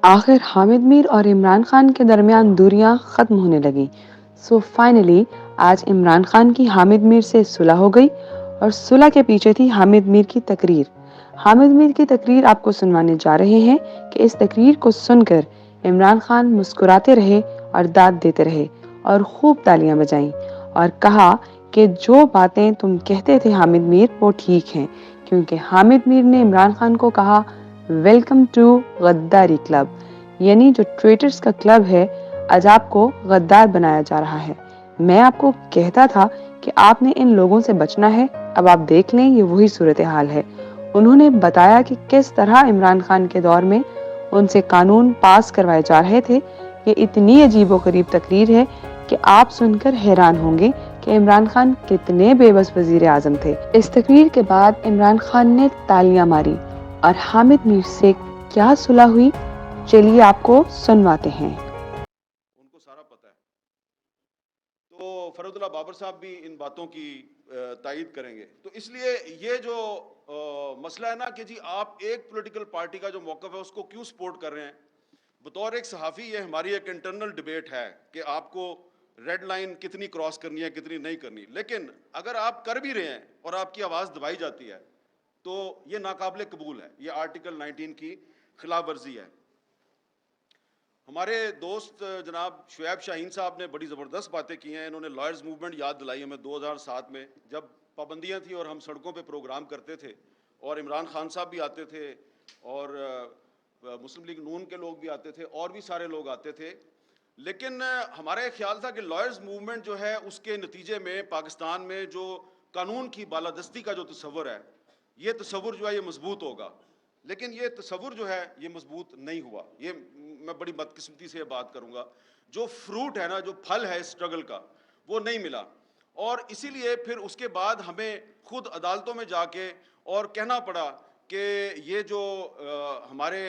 آخر حامد میر اور عمران خان کے درمیان دوریاں ختم ہونے لگیں۔ سو فائنلی آج عمران خان کی حامد میر سے صلح ہو گئی اور صلح کے پیچھے تھی حامد میر کی تقریر۔ حامد میر کی تقریر آپ کو سنوانے جا رہے ہیں کہ اس تقریر کو سن کر عمران خان مسکراتے رہے اور داد دیتے رہے اور خوب تالیاں بجائیں اور کہا کہ جو باتیں تم کہتے تھے حامد میر وہ ٹھیک ہیں، کیونکہ حامد میر نے عمران خان کو کہا ویلکم ٹو غداری کلب، یعنی جو ٹریٹرز کا کلب ہے آج آپ کو غدار بنایا جا رہا ہے۔ میں آپ کو کہتا تھا کہ آپ نے ان لوگوں سے بچنا ہے، اب آپ دیکھ لیں یہ وہی صورتحال ہے۔ انہوں نے بتایا کہ کس طرح عمران خان کے دور میں ان سے قانون پاس کروائے جا رہے تھے۔ یہ اتنی عجیب و غریب تقریر ہے کہ آپ سن کر حیران ہوں گے کہ عمران خان کتنے بے بس وزیر اعظم تھے۔ اس تقریر کے بعد عمران خان نے تالیاں ماری اور حامد میر سے کیا صلح ہوئی چلیے آپ کو سنواتے ہیں۔ ان کو سارا پتہ ہے۔ تو فرد اللہ بابر صاحب بھی ان باتوں کی تائید کریں گے۔ تو اس لیے یہ جو مسئلہ ہے نا کہ جی آپ ایک پولیٹیکل پارٹی کا جو موقف ہے اس کو کیوں سپورٹ کر رہے ہیں، بطور ایک صحافی یہ ہماری ایک انٹرنل ڈیبیٹ ہے کہ آپ کو ریڈ لائن کتنی کراس کرنی ہے کتنی نہیں کرنی، لیکن اگر آپ کر بھی رہے ہیں اور آپ کی آواز دبائی جاتی ہے تو یہ ناقابل قبول ہے، یہ آرٹیکل 19 کی خلاف ورزی ہے۔ ہمارے دوست جناب شعیب شاہین صاحب نے بڑی زبردست باتیں کی ہیں۔ انہوں نے لائرز موومنٹ یاد دلائی ہمیں 2007 میں، جب پابندیاں تھیں اور ہم سڑکوں پہ پروگرام کرتے تھے اور عمران خان صاحب بھی آتے تھے اور مسلم لیگ نون کے لوگ بھی آتے تھے اور بھی سارے لوگ آتے تھے، لیکن ہمارا یہ خیال تھا کہ لائرز موومنٹ جو ہے اس کے نتیجے میں پاکستان میں جو قانون کی بالادستی کا جو تصور ہے، یہ تصور جو ہے یہ مضبوط ہوگا، لیکن یہ تصور جو ہے یہ مضبوط نہیں ہوا۔ یہ میں بڑی بدقسمتی سے بات کروں گا، جو فروٹ ہے نا، جو پھل ہے اس سٹرگل کا وہ نہیں ملا، اور اسی لیے پھر اس کے بعد ہمیں خود عدالتوں میں جا کے اور کہنا پڑا کہ یہ جو ہمارے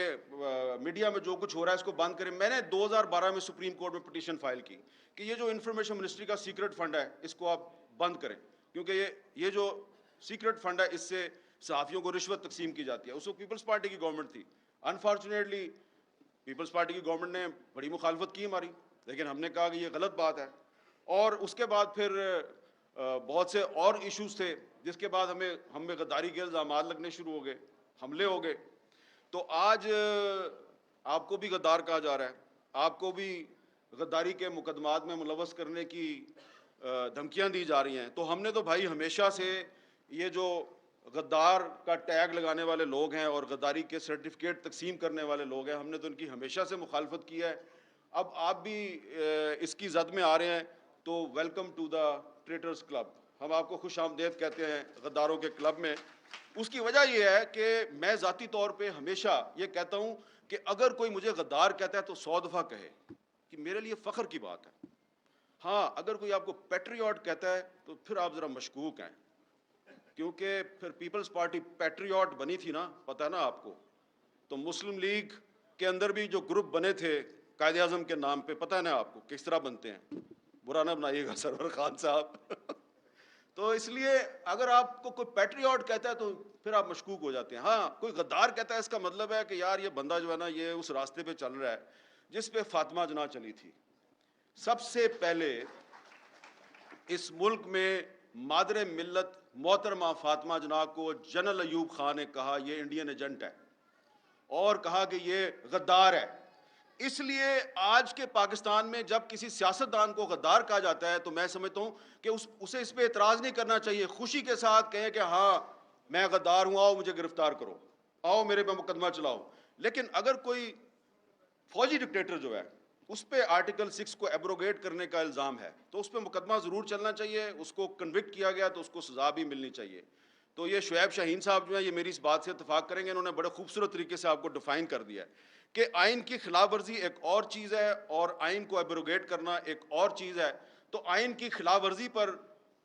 میڈیا میں جو کچھ ہو رہا ہے اس کو بند کریں۔ میں نے 2012 میں سپریم کورٹ میں پٹیشن فائل کی کہ یہ جو انفارمیشن منسٹری کا سیکرٹ فنڈ ہے اس کو آپ بند کریں، کیونکہ یہ جو سیکرٹ فنڈ ہے اس سے صحافیوں کو رشوت تقسیم کی جاتی ہے۔ اس وقت پیپلز پارٹی کی گورنمنٹ تھی، انفارچونیٹلی پیپلز پارٹی کی گورنمنٹ نے بڑی مخالفت کی ہماری، لیکن ہم نے کہا کہ یہ غلط بات ہے، اور اس کے بعد پھر بہت سے اور ایشوز تھے جس کے بعد ہمیں غداری کے الزامات لگنے شروع ہو گئے، حملے ہو گئے۔ تو آج آپ کو بھی غدار کہا جا رہا ہے، آپ کو بھی غداری کے مقدمات میں ملوث کرنے کی دھمکیاں دی جا رہی ہیں۔ تو ہم نے تو بھائی ہمیشہ سے یہ جو غدار کا ٹیگ لگانے والے لوگ ہیں اور غداری کے سرٹیفکیٹ تقسیم کرنے والے لوگ ہیں، ہم نے تو ان کی ہمیشہ سے مخالفت کی ہے۔ اب آپ بھی اس کی زد میں آ رہے ہیں تو ویلکم ٹو دا ٹریٹرز کلب، ہم آپ کو خوش آمدید کہتے ہیں غداروں کے کلب میں۔ اس کی وجہ یہ ہے کہ میں ذاتی طور پہ ہمیشہ یہ کہتا ہوں کہ اگر کوئی مجھے غدار کہتا ہے تو 100 دفعہ کہے کہ میرے لیے فخر کی بات ہے۔ ہاں، اگر کوئی آپ کو پیٹریوٹ کہتا ہے تو پھر آپ ذرا مشکوک ہیں، کیونکہ پھر پیپلز پارٹی پیٹریوٹ بنی تھی نا، پتہ ہے نا آپ کو، تو مسلم لیگ کے اندر بھی جو گروپ بنے تھے قائد اعظم کے نام پہ، پتہ ہے نا آپ کو کس طرح بنتے ہیں، برا نہ بنائیے گا سرور خان صاحب۔ تو اس لیے اگر آپ کو کوئی پیٹریوٹ کہتا ہے تو پھر آپ مشکوک ہو جاتے ہیں۔ ہاں، کوئی غدار کہتا ہے اس کا مطلب ہے کہ یار یہ بندہ جو ہے نا یہ اس راستے پہ چل رہا ہے جس پہ فاطمہ جناح چلی تھی۔ سب سے پہلے اس ملک میں مادر ملت محترمہ فاطمہ جناح کو جنرل ایوب خان نے کہا یہ انڈین ایجنٹ ہے، اور کہا کہ یہ غدار ہے۔ اس لیے آج کے پاکستان میں جب کسی سیاستدان کو غدار کہا جاتا ہے تو میں سمجھتا ہوں کہ اسے اس پہ اعتراض نہیں کرنا چاہیے، خوشی کے ساتھ کہیں کہ ہاں میں غدار ہوں، آؤ مجھے گرفتار کرو، آؤ میرے پہ مقدمہ چلاؤ۔ لیکن اگر کوئی فوجی ڈکٹیٹر جو ہے اس پہ آرٹیکل 6 کو ایبروگیٹ کرنے کا الزام ہے تو اس پہ مقدمہ ضرور چلنا چاہیے، اس کو کنوکٹ کیا گیا تو اس کو سزا بھی ملنی چاہیے۔ تو یہ شعیب شاہین صاحب جو ہیں یہ میری اس بات سے اتفاق کریں گے، انہوں نے بڑے خوبصورت طریقے سے آپ کو ڈیفائن کر دیا ہے کہ آئین کی خلاف ورزی ایک اور چیز ہے اور آئین کو ایبروگیٹ کرنا ایک اور چیز ہے۔ تو آئین کی خلاف ورزی پر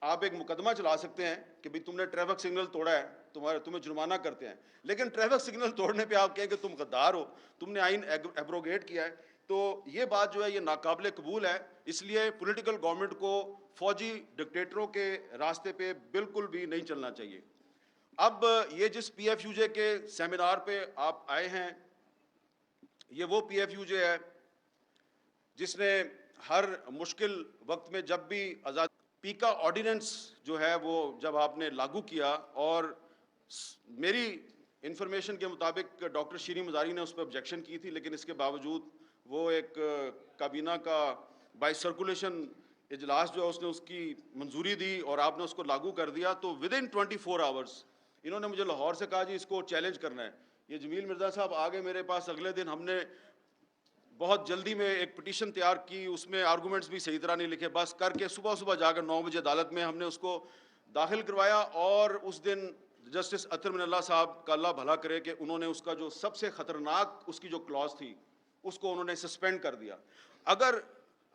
آپ ایک مقدمہ چلا سکتے ہیں کہ بھئی تم نے ٹریفک سگنل توڑا ہے، تمہیں جرمانہ کرتے ہیں، لیکن ٹریفک سگنل توڑنے پہ آپ کہیں کہ تم غدار ہو، تم نے آئین ایبروگیٹ کیا ہے، تو یہ بات جو ہے یہ ناقابل قبول ہے۔ اس لیے پولیٹیکل گورنمنٹ کو فوجی ڈکٹیٹروں کے راستے پہ بالکل بھی نہیں چلنا چاہیے۔ اب یہ جس پی ایف یو جے کے سیمینار پہ آپ آئے ہیں یہ وہ پی ایف یو جو ہے جس نے ہر مشکل وقت میں جب بھی آزاد پیکا آرڈیننس جو ہے وہ جب آپ نے لاگو کیا، اور میری انفارمیشن کے مطابق ڈاکٹر شیریں مزاری نے اس پہ آبجیکشن کی تھی، لیکن اس کے باوجود وہ ایک کابینہ کا بائی سرکولیشن اجلاس جو ہے اس نے اس کی منظوری دی اور آپ نے اس کو لاگو کر دیا، تو ود ان 24 آورس انہوں نے مجھے لاہور سے کہا جی اس کو چیلنج کرنا ہے۔ یہ جمیل مرزا صاحب آگے میرے پاس اگلے دن، ہم نے بہت جلدی میں ایک پٹیشن تیار کی، اس میں آرگومنٹس بھی صحیح طرح نہیں لکھے، بس کر کے صبح جا کر 9 بجے عدالت میں ہم نے اس کو داخل کروایا، اور اس دن جسٹس اطہر من اللہ صاحب کا اللہ بھلا کرے کہ انہوں نے اس کا جو سب سے خطرناک اس کی جو کلاز تھی اس کو انہوں نے سسپینڈ کر دیا۔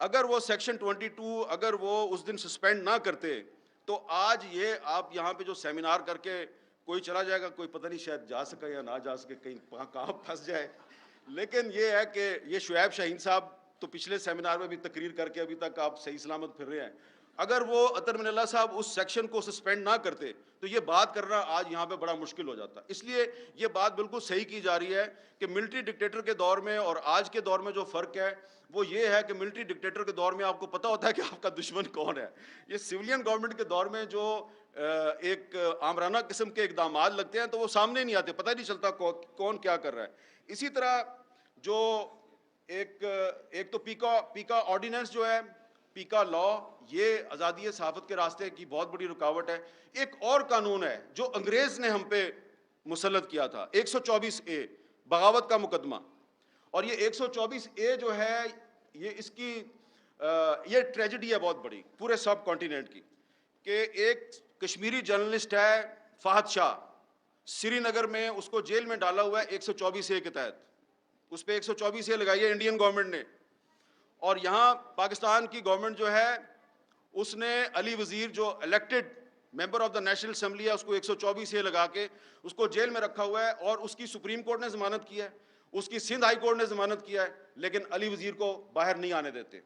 اگر وہ سیکشن 22 اگر وہ اس دن سسپینڈ نہ کرتے تو آج یہ آپ یہاں پہ جو سیمینار کر کے کوئی چلا جائے گا، کوئی پتہ نہیں شاید جا سکے یا نہ جا سکے، کہیں کہاں پھنس جائے۔ لیکن یہ ہے کہ یہ شعیب شاہین صاحب تو پچھلے سیمینار میں بھی تقریر کر کے ابھی تک آپ صحیح سلامت پھر رہے ہیں۔ اگر وہ اطہر من اللہ صاحب اس سیکشن کو سسپینڈ نہ کرتے تو یہ بات کرنا آج یہاں پہ بڑا مشکل ہو جاتا۔ اس لیے یہ بات بالکل صحیح کی جا رہی ہے کہ ملٹری ڈکٹیٹر کے دور میں اور آج کے دور میں جو فرق ہے وہ یہ ہے کہ ملٹری ڈکٹیٹر کے دور میں آپ کو پتہ ہوتا ہے کہ آپ کا دشمن کون ہے۔ یہ سویلین گورنمنٹ کے دور میں جو ایک آمرانہ قسم کے اقدامات لگتے ہیں تو وہ سامنے نہیں آتے، پتہ نہیں چلتا کون کیا کر رہا ہے۔ اسی طرح جو ایک تو پیکا آرڈیننس جو ہے، پیکا لا، یہ آزادی صحافت کے راستے کی بہت بڑی رکاوٹ ہے۔ ایک اور قانون ہے جو انگریز نے ہم پہ مسلط کیا تھا، 124A بغاوت کا مقدمہ، اور یہ 124A جو ہے یہ اس کی یہ ٹریجڈی ہے بہت بڑی پورے سب کانٹیننٹ کی، کہ ایک کشمیری جرنلسٹ ہے فہد شاہ، سری نگر میں اس کو جیل میں ڈالا ہوا ہے 124A کے تحت، اس پہ 124A لگائی ہے انڈین گورنمنٹ نے، اور یہاں پاکستان کی گورنمنٹ جو ہے اس نے علی وزیر جو elected member of the national assembly ہے اس کو 124A لگا کے اس کو جیل میں رکھا ہوا ہے، اور اس کی سپریم کورٹ نے ضمانت کی ہے، اس کی سندھ ہائی کورٹ نے ضمانت کیا ہے، لیکن علی وزیر کو باہر نہیں آنے دیتے۔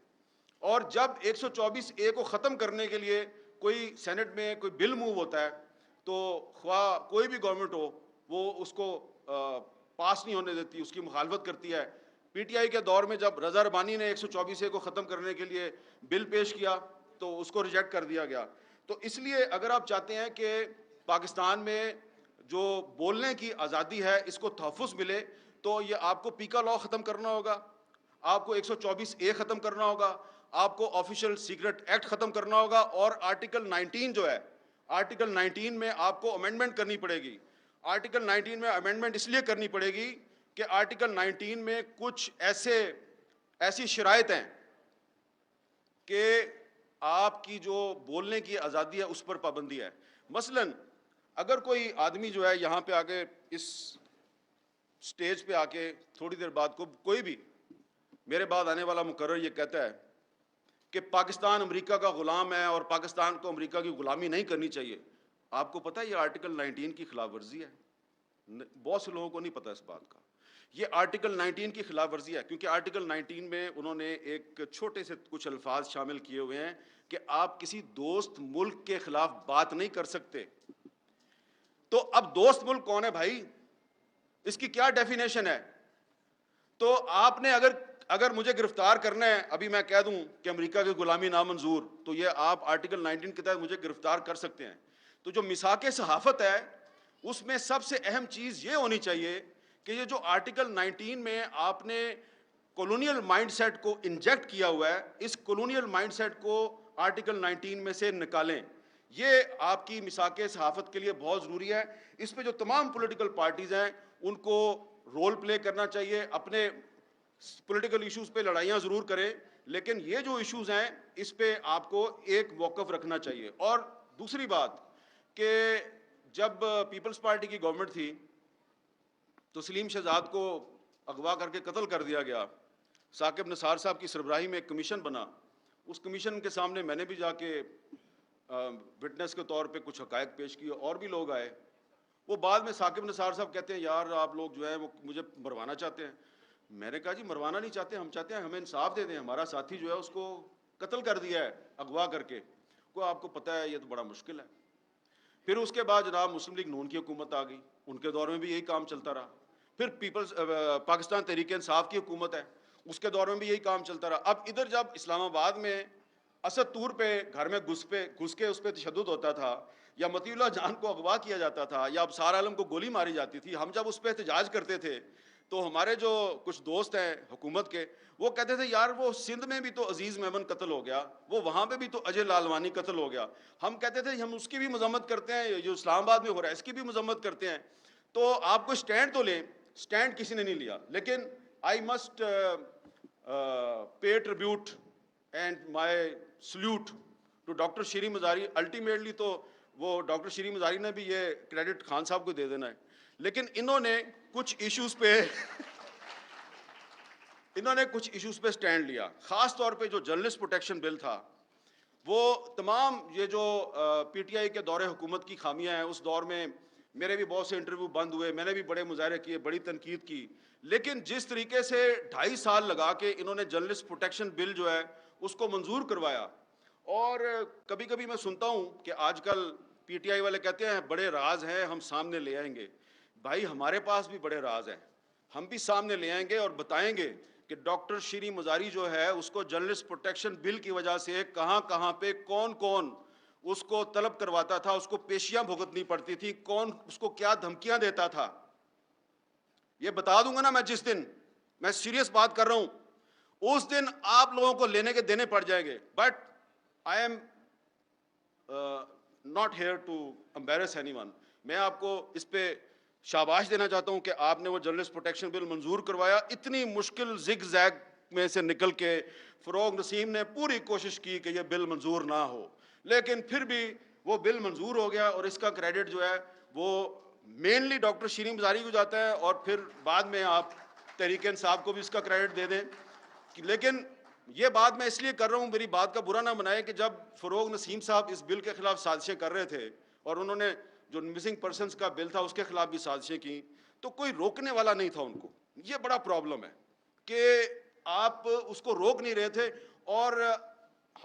اور جب 124A کو ختم کرنے کے لیے کوئی سینٹ میں کوئی بل موو ہوتا ہے تو خواہ کوئی بھی گورنمنٹ ہو وہ اس کو پاس نہیں ہونے دیتی، اس کی مخالفت کرتی ہے۔ پی ٹی آئی کے دور میں جب رضا ربانی نے 124A کو ختم کرنے کے لیے بل پیش کیا تو اس کو ریجیکٹ کر دیا گیا۔ تو اس لیے اگر آپ چاہتے ہیں کہ پاکستان میں جو بولنے کی آزادی ہے اس کو تحفظ ملے تو یہ آپ کو پیکا لا ختم کرنا ہوگا، آپ کو 124A ختم کرنا ہوگا، آپ کو آفیشل سیکرٹ ایکٹ ختم کرنا ہوگا، اور آرٹیکل 19 جو ہے، آرٹیکل 19 میں آپ کو امینڈمنٹ کرنی پڑے گی۔ آرٹیکل 19 میں امینڈمنٹ اس لیے کرنی پڑے گی کہ آرٹیکل 19 میں کچھ ایسی شرائط ہیں کہ آپ کی جو بولنے کی آزادی ہے اس پر پابندی ہے۔ مثلاً اگر کوئی آدمی جو ہے یہاں پہ آگے اس سٹیج پہ آ کے تھوڑی دیر بعد کوئی بھی میرے بعد آنے والا مقرر یہ کہتا ہے کہ پاکستان امریکہ کا غلام ہے اور پاکستان کو امریکہ کی غلامی نہیں کرنی چاہیے، آپ کو پتہ ہے یہ آرٹیکل 19 کی خلاف ورزی ہے؟ بہت سے لوگوں کو نہیں پتہ اس بات کا۔ یہ آرٹیکل 19 کی خلاف ورزی ہے کیونکہ آرٹیکل 19 میں انہوں نے ایک چھوٹے سے کچھ الفاظ شامل کیے ہوئے ہیں کہ آپ کسی دوست ملک کے خلاف بات نہیں کر سکتے۔ تو اب دوست ملک کون ہے بھائی؟ اس کی کیا ڈیفینیشن ہے؟ تو آپ نے اگر مجھے گرفتار کرنا ہے، ابھی میں کہہ دوں کہ امریکہ کی غلامی نامنظور، تو یہ آپ آرٹیکل 19 کے تحت مجھے گرفتار کر سکتے ہیں۔ تو جو میثاق صحافت ہے اس میں سب سے اہم چیز یہ ہونی چاہیے کہ یہ جو آرٹیکل 19 میں آپ نے کولونیل مائنڈ سیٹ کو انجیکٹ کیا ہوا ہے، اس کولونیل مائنڈ سیٹ کو آرٹیکل 19 میں سے نکالیں۔ یہ آپ کی میثاق صحافت کے لیے بہت ضروری ہے۔ اس پہ جو تمام پولیٹیکل پارٹیز ہیں ان کو رول پلے کرنا چاہیے، اپنے پولیٹیکل ایشوز پہ لڑائیاں ضرور کریں، لیکن یہ جو ایشوز ہیں اس پہ آپ کو ایک موقف رکھنا چاہیے۔ اور دوسری بات کہ جب پیپلز پارٹی کی گورنمنٹ تھی تو سلیم شہزاد کو اغوا کر کے قتل کر دیا گیا، ثاقب نثار صاحب کی سربراہی میں ایک کمیشن بنا، اس کمیشن کے سامنے میں نے بھی جا کے وٹنس کے طور پہ کچھ حقائق پیش کیے، اور بھی لوگ آئے۔ وہ بعد میں ثاقب نثار صاحب کہتے ہیں یار آپ لوگ جو ہے وہ مجھے مروانا چاہتے ہیں۔ میں نے کہا جی مروانا نہیں چاہتے، ہم چاہتے ہیں ہمیں انصاف دے دیں، ہمارا ساتھی جو ہے اس کو قتل کر دیا ہے اغوا کر کے، کوئی آپ کو پتہ ہے یہ تو بڑا مشکل ہے۔ پھر اس کے بعد جناب مسلم لیگ نون کی حکومت آ گئی، ان کے دور میں بھی یہی کام چلتا رہا۔ پھر پاکستان تحریک انصاف کی حکومت ہے، اس کے دور میں بھی یہی کام چلتا رہا. اب ادھر جب اسلام آباد میں اسد طور پہ گھر میں گھس کے اس پہ تشدد ہوتا تھا، یا مطیع اللہ جان کو اغوا کیا جاتا تھا، یا ابصار عالم کو گولی ماری جاتی تھی، ہم جب اس پہ احتجاج کرتے تھے تو ہمارے جو کچھ دوست ہیں حکومت کے، وہ کہتے تھے یار وہ سندھ میں بھی تو عزیز میمن قتل ہو گیا، وہ وہاں پہ بھی تو اجے لالوانی قتل ہو گیا. ہم کہتے تھے ہم اس کی بھی مذمت کرتے ہیں، جو اسلام آباد میں ہو رہا ہے اس کی بھی مذمت کرتے ہیں. تو آپ کو اسٹینڈ تو لیں، اسٹینڈ کسی نے نہیں لیا. لیکن I must pay tribute and my salute to doctor Shireen Mazari. Ultimately تو وہ ڈاکٹر شیریں مزاری نے بھی یہ کریڈٹ خان صاحب کو دے دینا ہے، لیکن انہوں نے کچھ ایشوز پہ سٹینڈ لیا. خاص طور پہ جو جرنلسٹ پروٹیکشن بل تھا، وہ تمام یہ جو پی ٹی آئی کے دور حکومت کی خامیاں ہیں، اس دور میں میرے بھی بہت سے انٹرویو بند ہوئے، میں نے بھی بڑے مظاہرے کیے، بڑی تنقید کی. لیکن جس طریقے سے 2.5 سال لگا کے انہوں نے جرنلسٹ پروٹیکشن بل جو ہے اس کو منظور کروایا. اور کبھی کبھی میں سنتا ہوں کہ آج کل پی ٹی آئی والے کہتے ہیں بڑے راز ہیں ہم سامنے لے آئیں گے. بھائی ہمارے پاس بھی بڑے راز ہیں، ہم بھی سامنے لے آئیں گے اور بتائیں گے کہ ڈاکٹر شیریں مزاری جو ہے اس کو جرنلسٹ پروٹیکشن بل کی وجہ سے کہاں کہاں پہ کون کون اس کو طلب کرواتا تھا، اس کو پیشیاں بھگتنی پڑتی تھی، کون اس کو کیا دھمکیاں دیتا تھا. یہ بتا دوں گا نا میں جس دن، میں سیریس بات کر رہا ہوں، اس دن آپ لوگوں کو لینے کے دینے پڑ جائیں گے. But I am not here to embarrass anyone. میں آپ کو اس پہ شاباش دینا چاہتا ہوں کہ آپ نے وہ جرنلسٹ پروٹیکشن بل منظور کروایا. اتنی مشکل زگ زیگ میں سے نکل کے فروغ نسیم نے پوری کوشش کی کہ یہ بل منظور نہ ہو، لیکن پھر بھی وہ بل منظور ہو گیا. اور اس کا کریڈٹ جو ہے وہ مینلی ڈاکٹر شیریں مزاری کو جاتا ہے، اور پھر بعد میں آپ تحریک انصاف کو بھی اس کا کریڈٹ دے دیں. لیکن یہ بات میں اس لیے کر رہا ہوں، میری بات کا برا نہ بنائے، کہ جب فروغ نسیم صاحب اس بل کے خلاف سازشیں کر رہے تھے، اور انہوں نے جو مسنگ پرسنز کا بل تھا اس کے خلاف بھی سازشیں کی، تو کوئی روکنے والا نہیں تھا ان کو. یہ بڑا پرابلم ہے کہ آپ اس کو روک نہیں رہے تھے. اور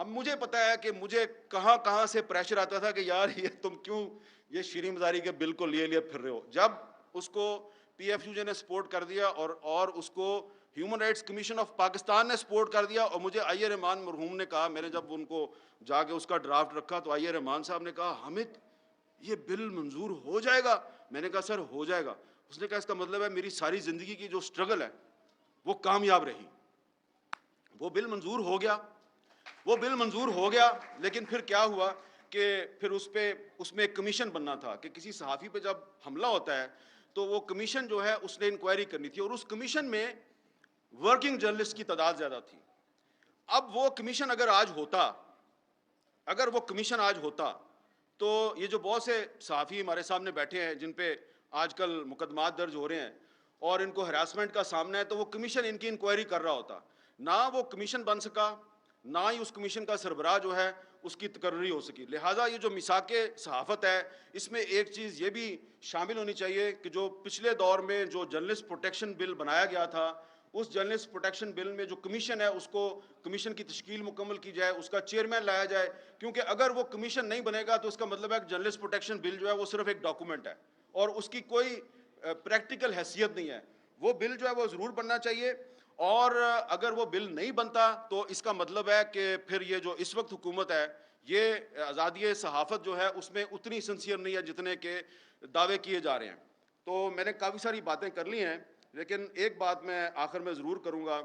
مجھے پتا ہے کہ مجھے کہاں کہاں سے پریشر آتا تھا کہ یار یہ تم کیوں یہ شیریں مزاری کے بل کو لیے پھر رہے ہو. جب اس کو پی ایف یو جے نے سپورٹ کر دیا اور اس کو human rights commission of Pakistan نے سپورٹ کر دیا، اور مجھے آئی اے رحمان مرحوم نے کہا، میں نے جب ان کو جا کے اس کا ڈرافٹ رکھا تو آئی اے رحمان صاحب نے کہا حامد یہ بل منظور ہو جائے گا. میں نے کہا سر ہو جائے گا. اس نے کہا اس کا مطلب ہے میری ساری زندگی کی جو سٹرگل ہے وہ کامیاب رہی. وہ بل منظور ہو گیا. لیکن پھر کیا ہوا کہ پھر اس میں ایک کمیشن بننا تھا کہ کسی صحافی پہ جب حملہ ہوتا ہے تو وہ کمیشن جو ہے اس نے انکوائری کرنی تھی، اور اس کمیشن میں ورکنگ جرنلسٹ کی تعداد زیادہ تھی. اب وہ کمیشن اگر وہ کمیشن آج ہوتا تو یہ جو بہت سے صحافی ہمارے سامنے بیٹھے ہیں جن پہ آج کل مقدمات درج ہو رہے ہیں اور ان کو ہراسمنٹ کا سامنا ہے، تو وہ کمیشن ان کی انکوائری کر رہا ہوتا. نہ وہ کمیشن بن سکا، نہ ہی اس کمیشن کا سربراہ جو ہے اس کی تقرری ہو سکی. لہٰذا یہ جو میثاق صحافت ہے اس میں ایک چیز یہ بھی شامل ہونی چاہیے کہ جو پچھلے دور میں جو جرنلسٹ پروٹیکشن بل بنایا گیا تھا، اس جرنلسٹ پروٹیکشن بل میں جو کمیشن ہے اس کو کمیشن کی تشکیل مکمل کی جائے، اس کا چیئرمین لایا جائے. کیونکہ اگر وہ کمیشن نہیں بنے گا تو اس کا مطلب ہے کہ جرنلسٹ پروٹیکشن بل جو ہے وہ صرف ایک ڈاکومنٹ ہے اور اس کی کوئی پریکٹیکل حیثیت نہیں ہے. وہ بل جو ہے وہ ضرور بننا چاہیے، اور اگر وہ بل نہیں بنتا تو اس کا مطلب ہے کہ پھر یہ جو اس وقت حکومت ہے، یہ آزادی صحافت جو ہے اس میں اتنی سنسیئر نہیں ہے جتنے کے دعوے کیے جا رہے ہیں. تو میں نے کافی ساری باتیں کر لی ہیں، لیکن ایک بات میں آخر میں ضرور کروں گا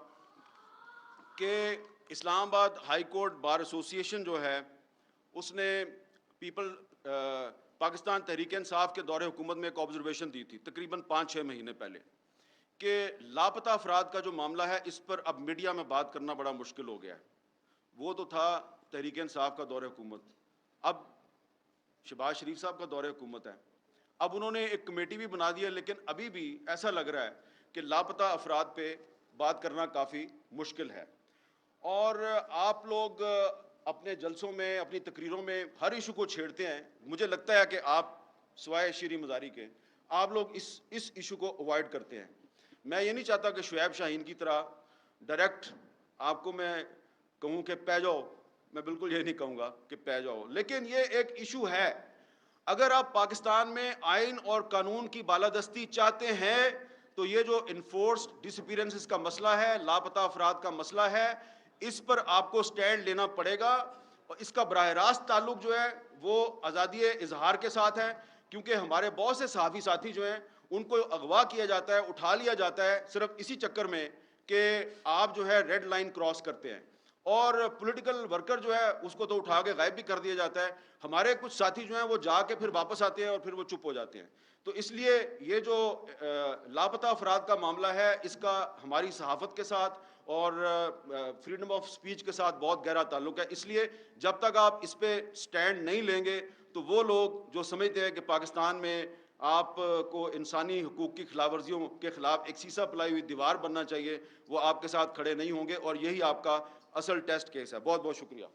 کہ اسلام آباد ہائی کورٹ بار ایسوسی ایشن جو ہے اس نے پاکستان تحریک انصاف کے دور حکومت میں ایک آبزرویشن دی تھی تقریباً 5-6 مہینے پہلے، کہ لاپتہ افراد کا جو معاملہ ہے اس پر اب میڈیا میں بات کرنا بڑا مشکل ہو گیا ہے. وہ تو تھا تحریک انصاف کا دور حکومت، اب شہباز شریف صاحب کا دور حکومت ہے. اب انہوں نے ایک کمیٹی بھی بنا دی ہے، لیکن ابھی بھی ایسا لگ رہا ہے کہ لاپتہ افراد پہ بات کرنا کافی مشکل ہے. اور آپ لوگ اپنے جلسوں میں، اپنی تقریروں میں ہر ایشو کو چھیڑتے ہیں. مجھے لگتا ہے کہ آپ سوائے شیریں مزاری کے آپ لوگ اس ایشو کو اوائڈ کرتے ہیں. میں یہ نہیں چاہتا کہ شعیب شاہین کی طرح ڈائریکٹ آپ کو میں کہوں کہ پہ جاؤ، میں بالکل یہ نہیں کہوں گا کہ پہ جاؤ، لیکن یہ ایک ایشو ہے. اگر آپ پاکستان میں آئین اور قانون کی بالادستی چاہتے ہیں تو یہ جو انفورسڈ ڈس اپیرنسز کا مسئلہ ہے، لاپتہ افراد کا مسئلہ ہے، اس پر آپ کو سٹینڈ لینا پڑے گا، اور اس کا براہ راست تعلق جو ہے وہ آزادی اظہار کے ساتھ ہے، کیونکہ ہمارے بہت سے صحافی ساتھی جو ہیں ان کو اغوا کیا جاتا ہے، اٹھا لیا جاتا ہے صرف اسی چکر میں کہ آپ جو ہے ریڈ لائن کراس کرتے ہیں، اور پولیٹیکل ورکر جو ہے اس کو تو اٹھا کے غائب بھی کر دیا جاتا ہے۔ ہمارے کچھ ساتھی جو ہیں وہ جا کے پھر واپس آتے ہیں اور پھر وہ چپ ہو جاتے ہیں۔ تو اس لیے یہ جو لاپتہ افراد کا معاملہ ہے، اس کا ہماری صحافت کے ساتھ اور فریڈم آف سپیچ کے ساتھ بہت گہرا تعلق ہے۔ اس لیے جب تک آپ اس پہ سٹینڈ نہیں لیں گے تو وہ لوگ جو سمجھتے ہیں کہ پاکستان میں آپ کو انسانی حقوق کی خلاف ورزیوں کے خلاف ایک سیسا پلائی ہوئی دیوار بننا چاہیے، وہ آپ کے ساتھ کھڑے نہیں ہوں گے، اور یہی آپ کا اصل ٹیسٹ کیس ہے۔ بہت بہت شکریہ۔